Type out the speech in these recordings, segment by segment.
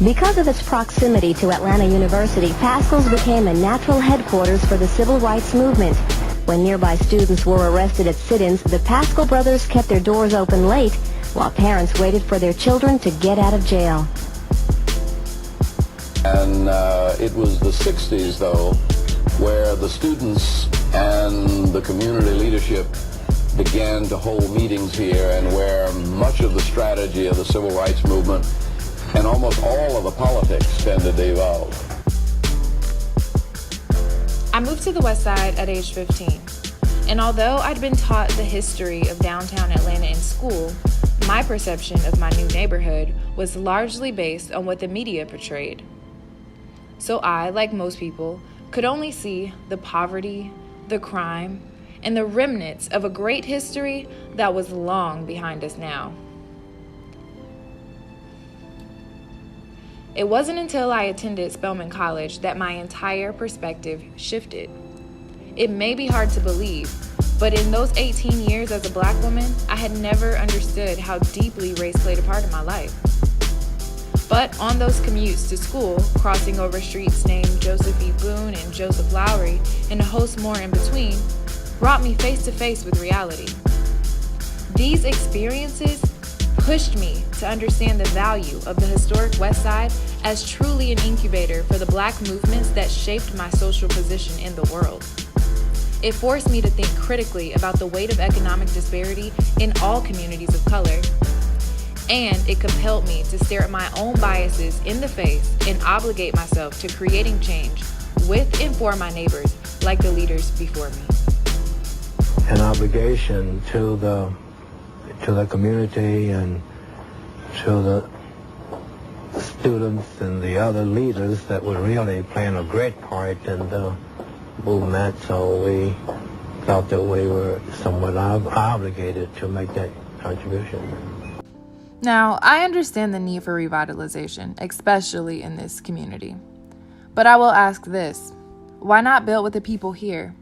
Because of its proximity to Atlanta University, Pascal's became a natural headquarters for the civil rights movement. When nearby students were arrested at sit-ins, the Pascal brothers kept their doors open late while parents waited for their children to get out of jail. And it was the 60s, though, where the students and the community leadership began to hold meetings here, and where much of the strategy of the civil rights movement and almost all of the politics tended to evolve. I moved to the West Side at age 15, and although I'd been taught the history of downtown Atlanta in school, my perception of my new neighborhood was largely based on what the media portrayed. So I, like most people, could only see the poverty, the crime, and the remnants of a great history that was long behind us now. It wasn't until I attended Spelman College that my entire perspective shifted. It may be hard to believe, but in those 18 years as a Black woman, I had never understood how deeply race played a part in my life. But on those commutes to school, crossing over streets named Joseph E. Boone and Joseph Lowry, and a host more in between, brought me face to face with reality. These experiences pushed me to understand the value of the historic West Side as truly an incubator for the Black movements that shaped my social position in the world. It forced me to think critically about the weight of economic disparity in all communities of color. And it compelled me to stare at my own biases in the face and obligate myself to creating change with and for my neighbors, like the leaders before me. An obligation to the community and to the students and the other leaders that were really playing a great part in the movement, so we felt that we were somewhat obligated to make that contribution. Now, I understand the need for revitalization, especially in this community. But I will ask this: why not build with the people here?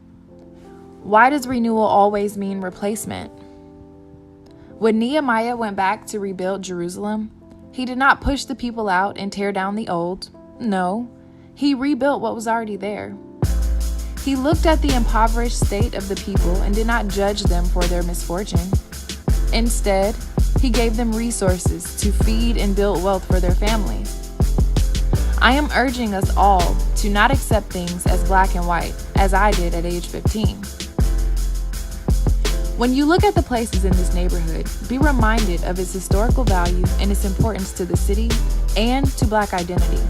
Why does renewal always mean replacement? When Nehemiah went back to rebuild Jerusalem, he did not push the people out and tear down the old. No, he rebuilt what was already there. He looked at the impoverished state of the people and did not judge them for their misfortune. Instead, he gave them resources to feed and build wealth for their families. I am urging us all to not accept things as black and white, as I did at age 15. When you look at the places in this neighborhood, be reminded of its historical value and its importance to the city and to Black identity.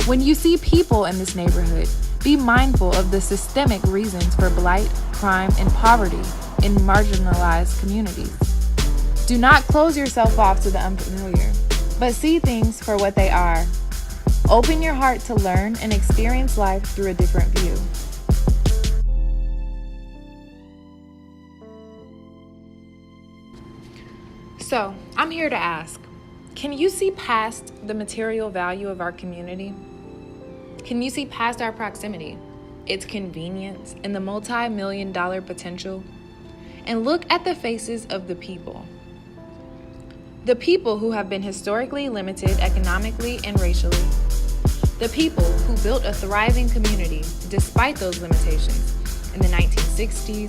When you see people in this neighborhood, be mindful of the systemic reasons for blight, crime, and poverty in marginalized communities. Do not close yourself off to the unfamiliar, but see things for what they are. Open your heart to learn and experience life through a different view. So, I'm here to ask, can you see past the material value of our community? Can you see past our proximity, its convenience, and the multi-million-dollar potential? And look at the faces of the people. The people who have been historically limited economically and racially. The people who built a thriving community despite those limitations in the 1960s,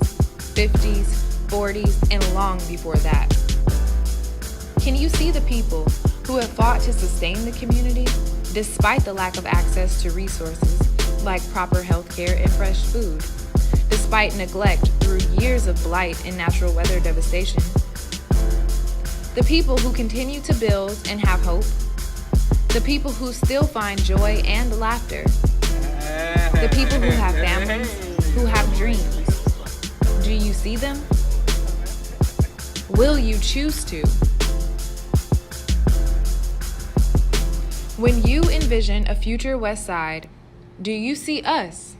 50s, 40s, and long before that. Can you see the people who have fought to sustain the community despite the lack of access to resources like proper health care and fresh food, despite neglect through years of blight and natural weather devastation? The people who continue to build and have hope. The people who still find joy and laughter. The people who have families, who have dreams. Do you see them? Will you choose to? When you envision a future West Side, do you see us?